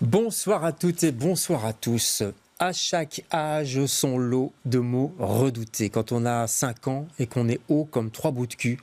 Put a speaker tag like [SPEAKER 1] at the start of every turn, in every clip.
[SPEAKER 1] Bonsoir à toutes et bonsoir à tous. À chaque âge, son lot de mots redoutés. Quand on a 5 ans et qu'on est haut comme 3 bouts de cul,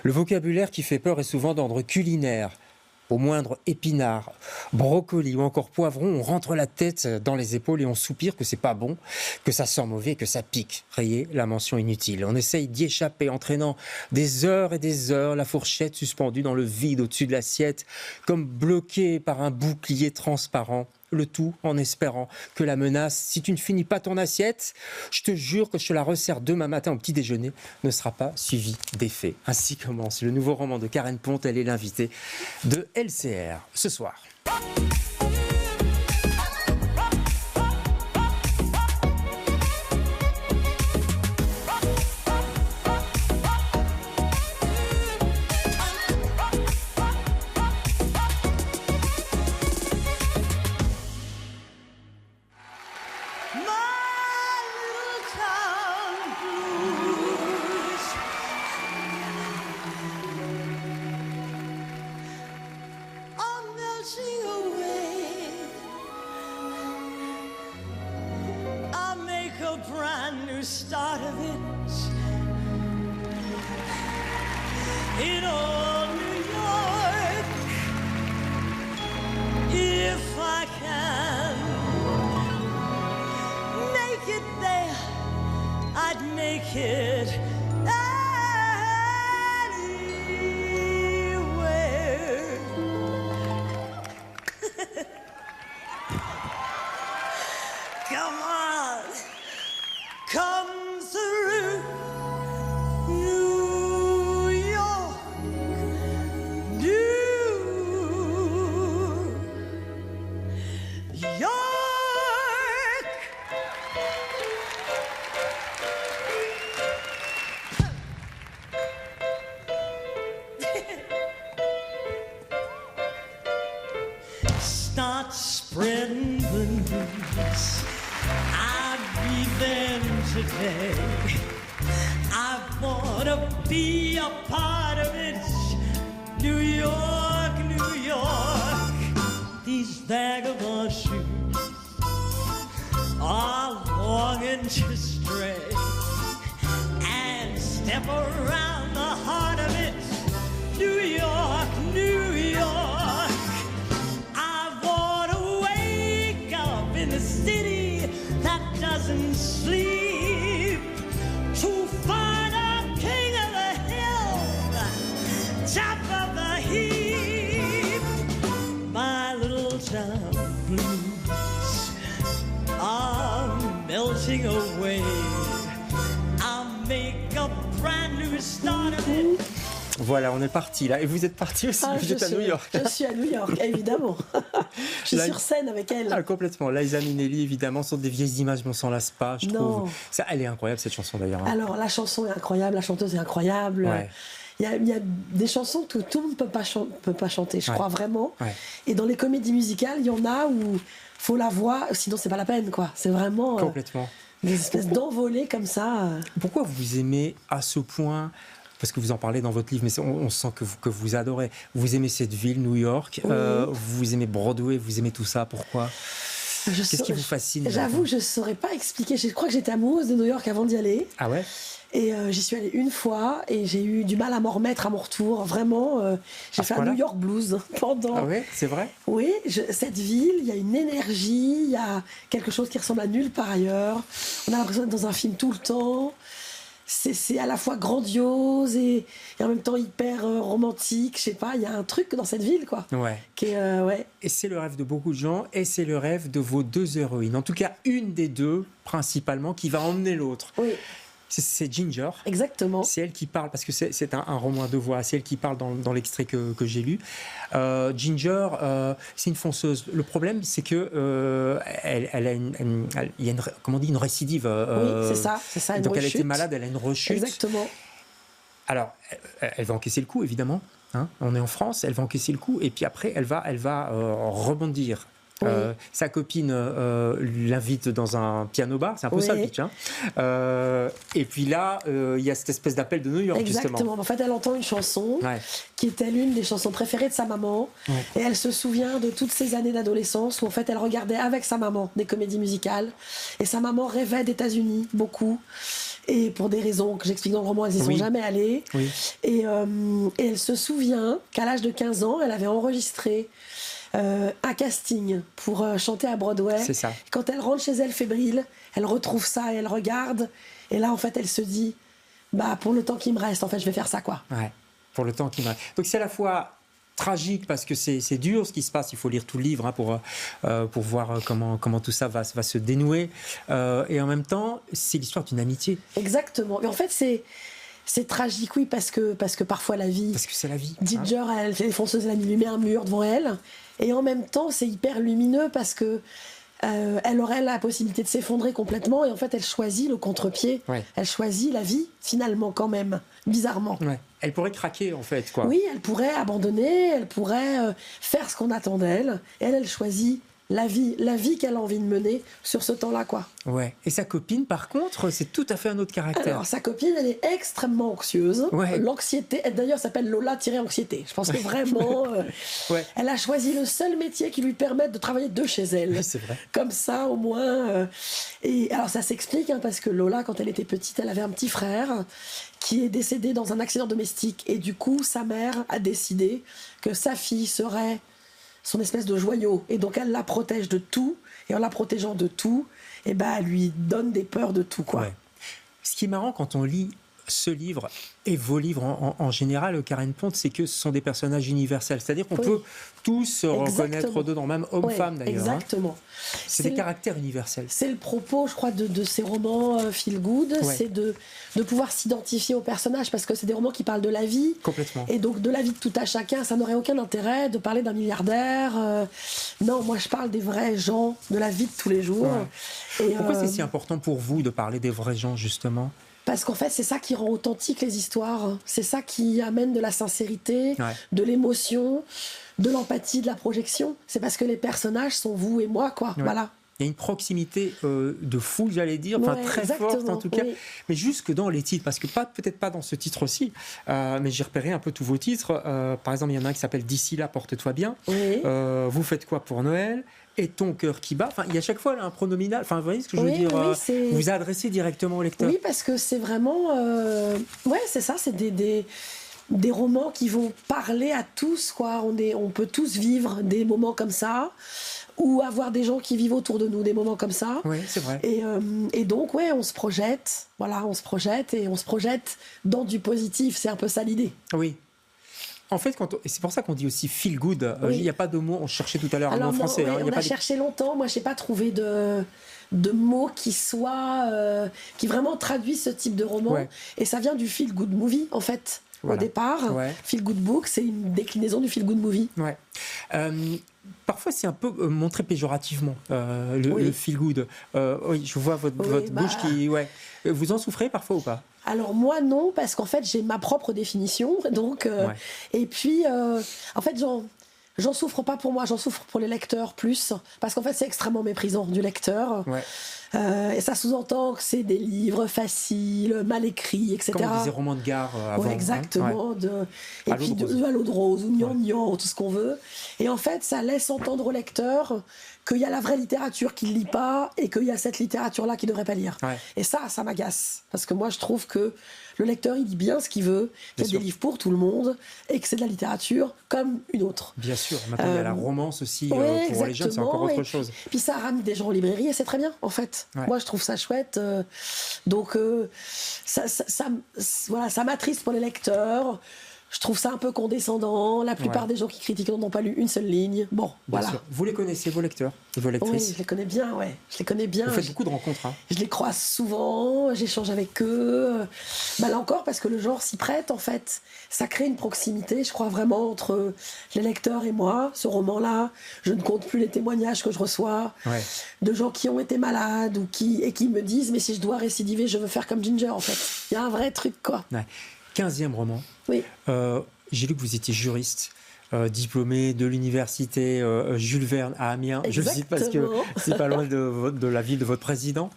[SPEAKER 1] le vocabulaire qui fait peur est souvent d'ordre culinaire. Au moindre épinard, brocoli ou encore poivron, on rentre la tête dans les épaules et on soupire que c'est pas bon, que ça sent mauvais, que ça pique. Rayez la mention inutile. On essaye d'y échapper, entraînant des heures et des heures, la fourchette suspendue dans le vide au-dessus de l'assiette, comme bloquée par un bouclier transparent. Le tout en espérant que la menace, si tu ne finis pas ton assiette, je te jure que je te la resserre demain matin au petit déjeuner, ne sera pas suivie d'effet. Ainsi commence le nouveau roman de Karen Ponte. Elle est l'invitée de LCR ce soir.
[SPEAKER 2] Start of it in old New York. If I can make it there, I'd make it anywhere. Come on. Come through New York, New York. Start spreading the news. Then today I wanna be a part of it. New York, New York. These vagabond shoes are longing to stray and step around the heart of it. New York, New York. I wanna wake up in the city that doesn't sleep, to find a king of the hill, top of the heap. My little town blues are melting away. I'll make a brand new start of it.
[SPEAKER 1] Voilà, on est parti là. Et vous êtes parti aussi, vous êtes à New York.
[SPEAKER 3] Je suis à New York, évidemment. Je suis sur scène avec elle.
[SPEAKER 1] Ah, complètement. Liza Minnelli, évidemment, sont des vieilles images, mais on s'en lasse pas, je trouve. Ça, elle est incroyable, cette chanson d'ailleurs. Hein.
[SPEAKER 3] Alors, la chanson est incroyable, la chanteuse est incroyable.
[SPEAKER 1] Ouais.
[SPEAKER 3] Il y a des chansons que tout le monde ne peut pas chanter, je crois vraiment.
[SPEAKER 1] Ouais.
[SPEAKER 3] Et dans les comédies musicales, il y en a où il faut la voix, sinon c'est pas la peine, quoi. C'est vraiment
[SPEAKER 1] complètement.
[SPEAKER 3] Des espèces d'envolées comme ça.
[SPEAKER 1] Pourquoi vous aimez à ce point, parce que vous en parlez dans votre livre, mais on sent que vous adorez. Vous aimez cette ville, New York,
[SPEAKER 3] oui.
[SPEAKER 1] Vous aimez Broadway, vous aimez tout ça, pourquoi ? Qu'est-ce qui vous fascine ?
[SPEAKER 3] J'avoue, je ne saurais pas expliquer. Je crois que j'étais amoureuse de New York avant d'y aller.
[SPEAKER 1] Ah ouais ?
[SPEAKER 3] Et j'y suis allée une fois et j'ai eu du mal à m'en remettre à mon retour. Vraiment, j'ai fait un New York blues pendant...
[SPEAKER 1] Ah ouais, c'est vrai ?
[SPEAKER 3] Oui, cette ville, il y a une énergie, il y a quelque chose qui ressemble à nulle part ailleurs. On a l'impression d'être dans un film tout le temps. C'est à la fois grandiose et en même temps hyper romantique. Je sais pas, il y a un truc dans cette ville, quoi.
[SPEAKER 1] Ouais.
[SPEAKER 3] Qui est, ouais.
[SPEAKER 1] Et c'est le rêve de beaucoup de gens et c'est le rêve de vos 2 héroïnes. En tout cas, une des 2, principalement, qui va emmener l'autre.
[SPEAKER 3] Oui.
[SPEAKER 1] C'est Ginger.
[SPEAKER 3] Exactement.
[SPEAKER 1] C'est elle qui parle, parce que c'est un roman à 2 voix, c'est elle qui parle dans l'extrait que j'ai lu. Ginger, c'est une fonceuse. Le problème, c'est que elle a il y a une récidive.
[SPEAKER 3] Oui, c'est ça, une
[SPEAKER 1] donc
[SPEAKER 3] rechute.
[SPEAKER 1] Elle était malade, elle a une rechute.
[SPEAKER 3] Exactement.
[SPEAKER 1] Alors, elle va encaisser le coup, évidemment. Hein, on est en France, elle va encaisser le coup, et puis après, elle va rebondir.
[SPEAKER 3] Oui.
[SPEAKER 1] Sa copine l'invite dans un piano-bar, c'est un peu ça le pitch. Hein. Et puis là, il y a cette espèce d'appel de New York,
[SPEAKER 3] Exactement.
[SPEAKER 1] justement.
[SPEAKER 3] En fait, elle entend une chanson qui était l'une des chansons préférées de sa maman. Et elle se souvient de toutes ces années d'adolescence où en fait elle regardait avec sa maman des comédies musicales. Et sa maman rêvait d'États-Unis, beaucoup. Et pour des raisons que j'explique dans le roman, elles n'y sont jamais allées.
[SPEAKER 1] Oui.
[SPEAKER 3] Et elle se souvient qu'à l'âge de 15 ans, elle avait enregistré un casting pour chanter à Broadway.
[SPEAKER 1] C'est ça.
[SPEAKER 3] Quand elle rentre chez elle fébrile, elle retrouve ça et elle regarde. Et là, en fait, elle se dit, pour le temps qui me reste, en fait, je vais faire ça, quoi.
[SPEAKER 1] Ouais, pour le temps qui me reste. Donc c'est à la fois tragique parce que c'est dur ce qui se passe. Il faut lire tout le livre pour voir comment tout ça va se dénouer. Et en même temps, c'est l'histoire d'une amitié.
[SPEAKER 3] Exactement. Mais en fait, c'est tragique, oui, parce que parfois la vie...
[SPEAKER 1] Parce que c'est la vie.
[SPEAKER 3] Ginger, elle fait les fonceuses, elle lui met un mur devant elle. Et en même temps, c'est hyper lumineux parce que elle aurait la possibilité de s'effondrer complètement. Et en fait, elle choisit le contre-pied. Ouais. Elle choisit la vie, finalement, quand même. Bizarrement.
[SPEAKER 1] Ouais. Elle pourrait craquer, en fait, quoi.
[SPEAKER 3] Oui, elle pourrait abandonner, elle pourrait faire ce qu'on attend d'elle. Et elle choisit la vie qu'elle a envie de mener sur ce temps-là, quoi.
[SPEAKER 1] Ouais. Et sa copine, par contre, c'est tout à fait un autre caractère.
[SPEAKER 3] Alors, sa copine, elle est extrêmement anxieuse. Ouais. L'anxiété, elle d'ailleurs s'appelle Lola-anxiété. Je pense que vraiment, elle a choisi le seul métier qui lui permette de travailler de chez elle.
[SPEAKER 1] Oui, c'est vrai.
[SPEAKER 3] Comme ça, au moins. Et alors, ça s'explique, hein, parce que Lola, quand elle était petite, elle avait un petit frère qui est décédé dans un accident domestique. Et du coup, sa mère a décidé que sa fille serait son espèce de joyau. Et donc, elle la protège de tout. Et en la protégeant de tout, elle lui donne des peurs de tout, quoi. Ouais.
[SPEAKER 1] Ce qui est marrant quand on lit ce livre et vos livres en général, Karen Ponte, c'est que ce sont des personnages universels. C'est-à-dire qu'on peut tous se reconnaître dedans, même homme-femme d'ailleurs.
[SPEAKER 3] Exactement.
[SPEAKER 1] Hein. C'est des caractères universels.
[SPEAKER 3] C'est le propos, je crois, de ces romans feel good, c'est de pouvoir s'identifier aux personnages, parce que c'est des romans qui parlent de la vie.
[SPEAKER 1] Complètement.
[SPEAKER 3] Et donc de la vie de tout à chacun, ça n'aurait aucun intérêt de parler d'un milliardaire. Non, moi je parle des vrais gens, de la vie de tous les jours.
[SPEAKER 1] Ouais. Et pourquoi c'est si important pour vous de parler des vrais gens, justement ?
[SPEAKER 3] Parce qu'en fait, c'est ça qui rend authentique les histoires. C'est ça qui amène de la sincérité, de l'émotion, de l'empathie, de la projection. C'est parce que les personnages sont vous et moi, quoi. Ouais. Voilà.
[SPEAKER 1] Il y a une proximité de fou, j'allais dire, très forte en tout cas, mais jusque dans les titres, parce que peut-être pas dans ce titre-ci, mais j'ai repéré un peu tous vos titres. Par exemple, il y en a un qui s'appelle « D'ici là, porte-toi bien ». Vous faites quoi pour Noël ? Et ton cœur qui bat. Enfin, il y a chaque fois là, un pronominal. Enfin, vous voyez ce que je veux dire ? Vous vous adressez directement au lecteur.
[SPEAKER 3] Oui, parce que c'est vraiment... c'est ça, c'est des romans qui vont parler à tous, quoi. On peut tous vivre des moments comme ça, ou avoir des gens qui vivent autour de nous des moments comme ça.
[SPEAKER 1] Oui, c'est vrai.
[SPEAKER 3] Et donc, on se projette. Voilà, on se projette dans du positif. C'est un peu ça l'idée.
[SPEAKER 1] Oui. En fait, c'est pour ça qu'on dit aussi feel good. Il n'y a pas de mot, on cherchait tout à l'heure un mot français.
[SPEAKER 3] On a cherché longtemps. Moi, je n'ai pas trouvé de mots qui vraiment traduisent ce type de roman. Ouais. Et ça vient du feel good movie, en fait. Voilà. Au départ, feel good book, c'est une déclinaison du feel good movie.
[SPEAKER 1] Ouais. Parfois, c'est un peu montré péjorativement, le feel good. Oui, je vois votre bouche qui... Ouais. Vous en souffrez parfois ou pas ?
[SPEAKER 3] Alors moi non, parce qu'en fait j'ai ma propre définition, donc et puis en fait j'en souffre pas pour moi, j'en souffre pour les lecteurs plus, parce qu'en fait c'est extrêmement méprisant du lecteur. Ouais. Et ça sous-entend que c'est des livres faciles, mal écrits, etc.
[SPEAKER 1] Comme on disait romans de gare avant.
[SPEAKER 3] Ouais, exactement.
[SPEAKER 1] Hein.
[SPEAKER 3] Et puis à l'eau de rose, ou gnangnan, tout ce qu'on veut. Et en fait, ça laisse entendre au lecteur qu'il y a la vraie littérature qu'il ne lit pas et qu'il y a cette littérature-là qu'il ne devrait pas lire. Ouais. Et ça m'agace. Parce que moi, je trouve que le lecteur, il lit bien ce qu'il veut, qu'il y a des livres pour tout le monde et que c'est de la littérature comme une autre.
[SPEAKER 1] Bien sûr. Maintenant, il y a la romance aussi. Pour les jeunes, c'est encore autre chose.
[SPEAKER 3] Puis ça ramène des gens en librairie et c'est très bien, en fait. Ouais. Moi, je trouve ça chouette. Donc, ça m'attriste pour les lecteurs. Je trouve ça un peu condescendant. La plupart des gens qui critiquent n'ont pas lu une seule ligne. Bon,
[SPEAKER 1] bien sûr. Vous les connaissez, vos lecteurs et vos lectrices ?
[SPEAKER 3] Oui, je les connais bien, Je les connais bien.
[SPEAKER 1] Vous faites beaucoup de rencontres, hein ?
[SPEAKER 3] Je les croise souvent, j'échange avec eux. Là encore, parce que le genre s'y prête, en fait. Ça crée une proximité, je crois vraiment, entre les lecteurs et moi. Ce roman-là, je ne compte plus les témoignages que je reçois de gens qui ont été malades ou qui me disent « Mais si je dois récidiver, je veux faire comme Ginger, en fait. » Il y a un vrai truc, quoi.
[SPEAKER 1] Ouais. 15e roman.
[SPEAKER 3] Oui.
[SPEAKER 1] J'ai lu que vous étiez juriste. diplômée de l'université Jules Verne à Amiens.
[SPEAKER 3] Exactement.
[SPEAKER 1] Je le cite parce que c'est pas loin de la ville de votre président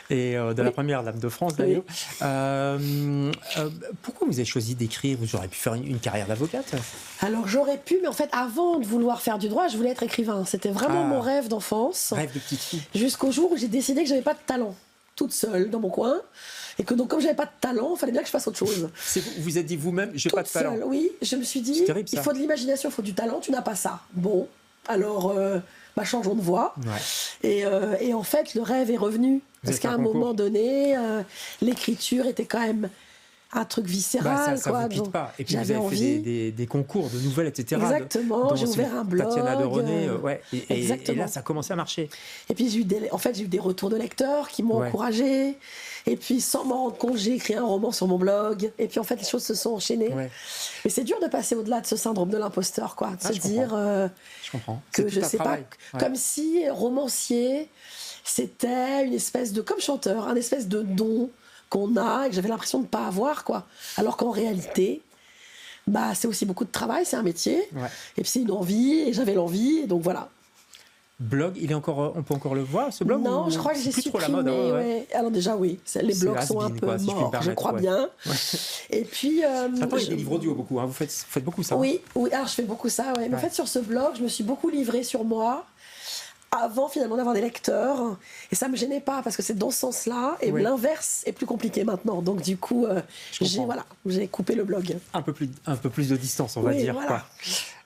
[SPEAKER 1] et de la première dame de France d'ailleurs. Pourquoi vous avez choisi d'écrire? Vous auriez pu faire une carrière d'avocate.
[SPEAKER 3] Alors j'aurais pu, mais en fait avant de vouloir faire du droit, je voulais être écrivain. C'était vraiment mon rêve d'enfance.
[SPEAKER 1] Rêve de petite fille.
[SPEAKER 3] Jusqu'au jour où j'ai décidé que j'avais pas de talent, toute seule dans mon coin. Et que donc comme j'avais pas de talent, il fallait bien que je fasse autre chose.
[SPEAKER 1] Vous vous êtes dit vous-même, j'ai pas de talent.
[SPEAKER 3] Seule, oui, je me suis dit,
[SPEAKER 1] terrible,
[SPEAKER 3] il faut de l'imagination, il faut du talent, tu n'as pas ça. Bon, alors changeons de voie.
[SPEAKER 1] Ouais.
[SPEAKER 3] Et en fait, le rêve est revenu. Parce qu'à un moment donné, l'écriture était quand même un truc viscéral.
[SPEAKER 1] Ça vous quitte pas. Et puis vous avez fait des concours de nouvelles, etc.
[SPEAKER 3] Exactement, j'ai ouvert un blog.
[SPEAKER 1] Tatiana de René, et là ça a commencé à marcher.
[SPEAKER 3] Et puis j'ai eu des retours de lecteurs qui m'ont encouragée. Et puis sans m'en rendre compte, j'ai écrit un roman sur mon blog. Et puis en fait, les choses se sont enchaînées. Ouais. Mais c'est dur de passer au-delà de ce syndrome de l'imposteur, quoi. De se dire
[SPEAKER 1] je comprends.
[SPEAKER 3] Que je sais pas, comme si romancier, c'était une espèce de, comme chanteur, un espèce de don qu'on a et que j'avais l'impression de ne pas avoir, quoi. Alors qu'en réalité, c'est aussi beaucoup de travail, c'est un métier. Ouais. Et puis c'est une envie, et j'avais l'envie, et donc voilà.
[SPEAKER 1] Blog, on peut encore le voir, ce blog?
[SPEAKER 3] Non, je crois que j'ai supprimé.
[SPEAKER 1] Trop la mode,
[SPEAKER 3] ouais. Alors déjà, oui, les blogs sont un peu morts, je crois bien. Ouais. Et puis...
[SPEAKER 1] Après, il y a des livres audio beaucoup, hein. Vous faites beaucoup ça.
[SPEAKER 3] Oui, alors je fais beaucoup ça, ouais. Mais en fait, sur ce blog, je me suis beaucoup livrée sur moi, avant finalement d'avoir des lecteurs, et ça me gênait pas parce que c'est dans ce sens-là, et l'inverse est plus compliqué maintenant, donc du coup j'ai coupé le blog.
[SPEAKER 1] Un peu plus de distance, on va dire. Voilà. Quoi.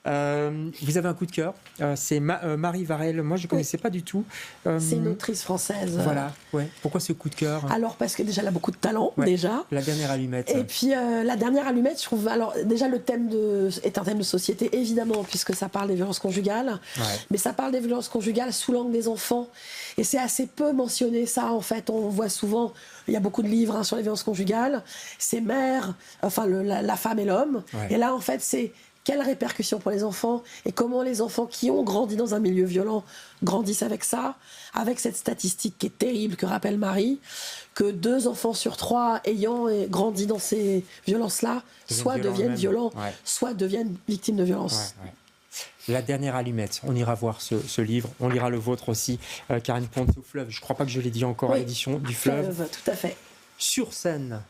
[SPEAKER 1] Vous avez un coup de cœur, c'est Marie Varel. Moi je ne connaissais pas du tout.
[SPEAKER 3] C'est une autrice française.
[SPEAKER 1] Voilà, pourquoi ce coup de cœur?
[SPEAKER 3] Alors parce que déjà elle a beaucoup de talent, déjà.
[SPEAKER 1] La dernière allumette.
[SPEAKER 3] Et puis la dernière allumette, je trouve, alors déjà le thème est un thème de société évidemment, puisque ça parle des violences conjugales, mais ça parle des violences conjugales sous l'angle des enfants, et c'est assez peu mentionné ça en fait. On voit souvent, il y a beaucoup de livres sur les violences conjugales, c'est mère, enfin la femme et l'homme, et là en fait c'est quelles répercussions pour les enfants et comment les enfants qui ont grandi dans un milieu violent grandissent avec ça, avec cette statistique qui est terrible que rappelle Marie, que 2 enfants sur 3 ayant grandi dans ces violences-là soit deviennent violents, soit deviennent victimes de violences.
[SPEAKER 1] La dernière allumette, on ira voir ce livre, on lira le vôtre aussi, Karine Ponce au Fleuve, je ne crois pas que je l'ai dit encore, l'édition du Fleuve.
[SPEAKER 3] Tout à fait.
[SPEAKER 1] Sur scène,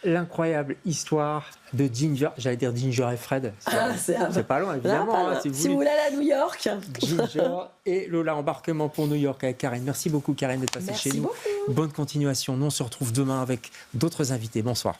[SPEAKER 1] l'incroyable histoire de Ginger, j'allais dire Ginger et Fred, c'est pas loin évidemment.
[SPEAKER 3] Si vous voulez aller à New York.
[SPEAKER 1] Ginger et Lola, embarquement pour New York avec Karine. Merci beaucoup Karine d'être passée chez nous.
[SPEAKER 3] Beaucoup.
[SPEAKER 1] Bonne continuation, nous on se retrouve demain avec d'autres invités. Bonsoir.